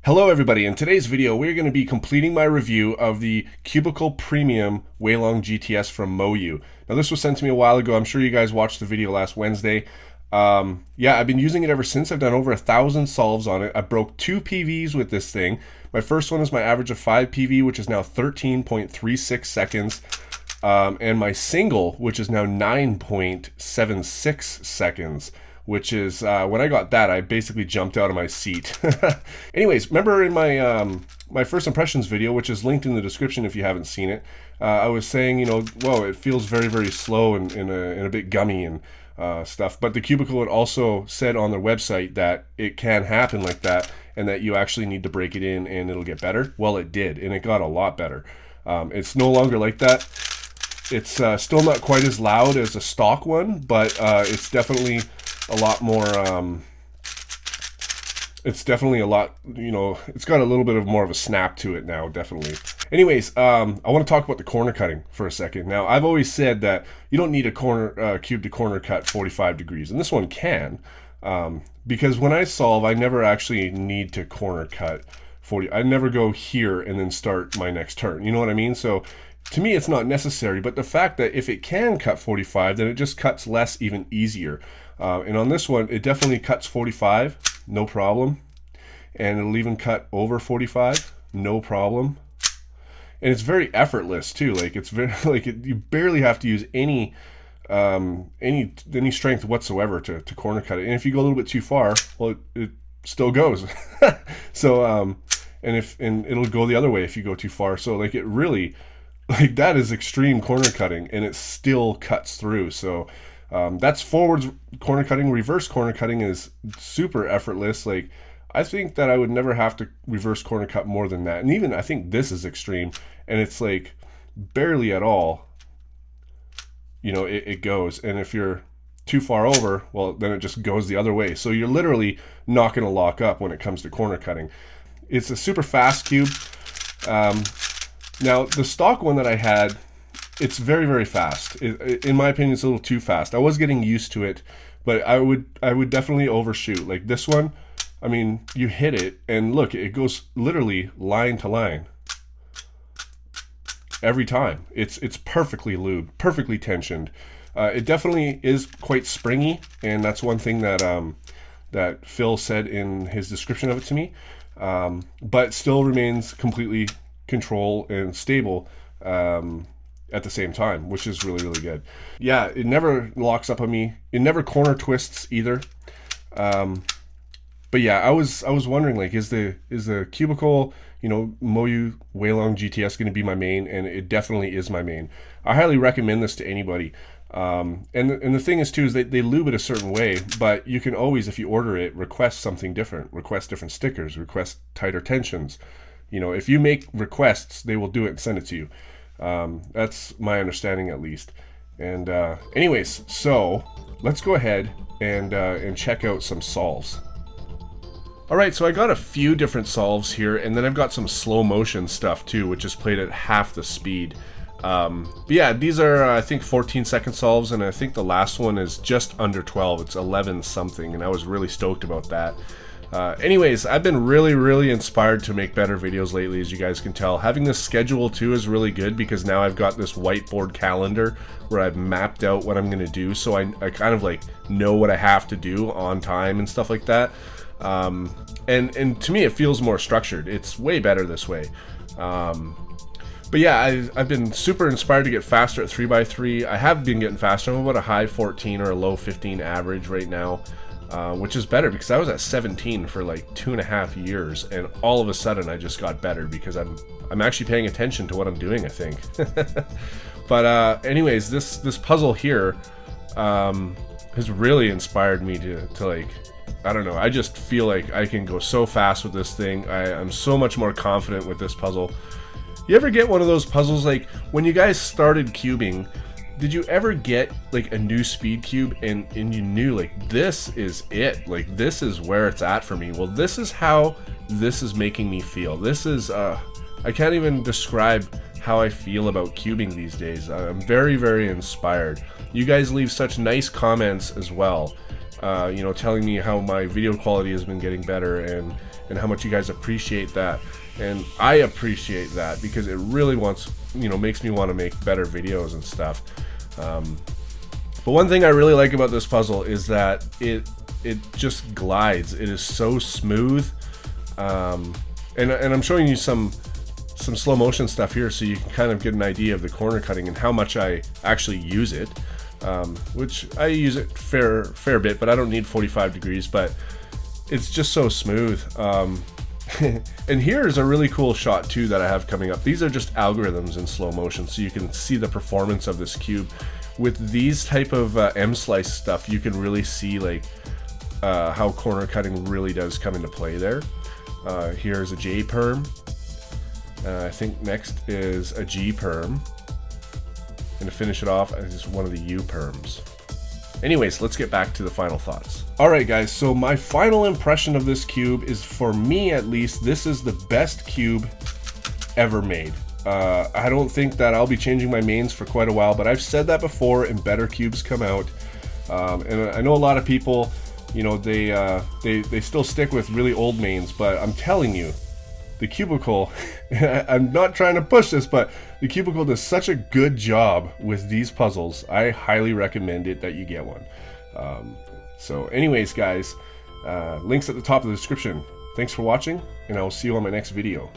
Hello everybody, in today's video we're going to be completing my review of the Cubicle Premium GTS from Maru. Now this was sent to me a while ago. I'm sure you guys watched the video last Wednesday. Yeah, I've been using it ever since. I've done over 1,000 solves on it. I broke 2 PVs with this thing. My first one is my average of 5 PV, which is now 13.36 seconds. And my single, which is now 9.76 seconds. Which is, when I got that, I basically jumped out of my seat. Anyways, remember in my my first impressions video, which is linked in the description if you haven't seen it, I was saying, you know, whoa, it feels very, very slow and a bit gummy and stuff. But the Cubicle had also said on their website that it can happen like that and that you actually need to break it in and it'll get better. Well, it did, and it got a lot better. It's no longer like that. It's still not quite as loud as a stock one, but it's definitely a lot more, it's definitely a lot, you know, it's got a little bit of more of a snap to it now, definitely. Anyways, I want to talk about the corner cutting for a second. Now, I've always said that you don't need a corner cube to corner cut 45 degrees, and this one can, because when I solve, I never actually need to corner cut 40. I never go here and then start my next turn. You know what I mean? So to me, it's not necessary, but the fact that if it can cut 45, then it just cuts less even easier. And on this one, it definitely cuts 45, no problem. And it'll even cut over 45, no problem. And it's very effortless too. Like it's very you barely have to use any strength whatsoever to corner cut it. And if you go a little bit too far, well, it still goes. So and it'll go the other way if you go too far. So like it really, like that is extreme corner cutting, and it still cuts through. So that's forwards corner cutting. Reverse corner cutting is super effortless. Like I think that I would never have to reverse corner cut more than that. And even I think this is extreme, and it's like barely at all, you know, it goes. And if you're too far over, well, then it just goes the other way. So you're literally not going to lock up when it comes to corner cutting. It's a super fast cube. Now the stock one that I had, it's very, very fast. In my opinion, it's a little too fast. I was getting used to it, but I would definitely overshoot. Like this one, I mean, you hit it and look, it goes literally line to line every time. It's perfectly lubed, perfectly tensioned. It definitely is quite springy, and that's one thing that that Phil said in his description of it to me. But still remains completely control and stable at the same time, which is really, really good. Yeah, it never locks up on me. It never corner twists either. But yeah, I was wondering, like, is the Cubicle, you know, Maru GTS going to be my main? And it definitely is my main. I highly recommend this to anybody. And the thing is too is they lube it a certain way, but you can always, if you order it, request something different, request different stickers, request tighter tensions. You know, if you make requests, they will do it and send it to you. That's my understanding, at least. And anyways, so let's go ahead and check out some solves. All right, so I got a few different solves here, and then I've got some slow motion stuff too, which is played at half the speed. But yeah, these are I think 14-second solves, and I think the last one is just under 12. It's 11 something, and I was really stoked about that. Anyways, I've been really, really inspired to make better videos lately, as you guys can tell. Having this schedule too is really good, because now I've got this whiteboard calendar where I've mapped out what I'm going to do, so I kind of like know what I have to do on time and stuff like that. And to me it feels more structured. It's way better this way. But yeah, I've been super inspired to get faster at 3x3. I have been getting faster. I'm about a high 14 or a low 15 average right now. Which is better, because I was at 17 for like 2.5 years, and all of a sudden I just got better because I'm actually paying attention to what I'm doing, I think. But anyways, this puzzle here has really inspired me to like, I don't know, I just feel like I can go so fast with this thing. I'm so much more confident with this puzzle. You ever get one of those puzzles, like when you guys started cubing, did you ever get like a new speed cube and you knew like this is it, like this is where it's at for me? Well, this is how this is making me feel. This is I can't even describe how I feel about cubing these days. I'm very, very inspired. You guys leave such nice comments as well. you know, telling me how my video quality has been getting better and how much you guys appreciate that. And I appreciate that because it really makes me want to make better videos and stuff. But one thing I really like about this puzzle is that it just glides. It is so smooth. And I'm showing you some slow motion stuff here so you can kind of get an idea of the corner cutting and how much I actually use it. Which I use it fair bit, but I don't need 45 degrees, but it's just so smooth. And here's a really cool shot too that I have coming up. These are just algorithms in slow motion, so you can see the performance of this cube. With these type of M-slice stuff, you can really see like how corner cutting really does come into play there. Here's a J perm. I think next is a G perm. And to finish it off is one of the U perms. Anyways, let's get back to the final thoughts. Alright guys, so my final impression of this cube is, for me at least, this is the best cube ever made. I don't think that I'll be changing my mains for quite a while, but I've said that before and better cubes come out. And I know a lot of people, you know, they still stick with really old mains, but I'm telling you, the Cubicle, I'm not trying to push this, but the Cubicle does such a good job with these puzzles. I highly recommend it that you get one. So anyways, guys, links at the top of the description. Thanks for watching, and I will see you on my next video.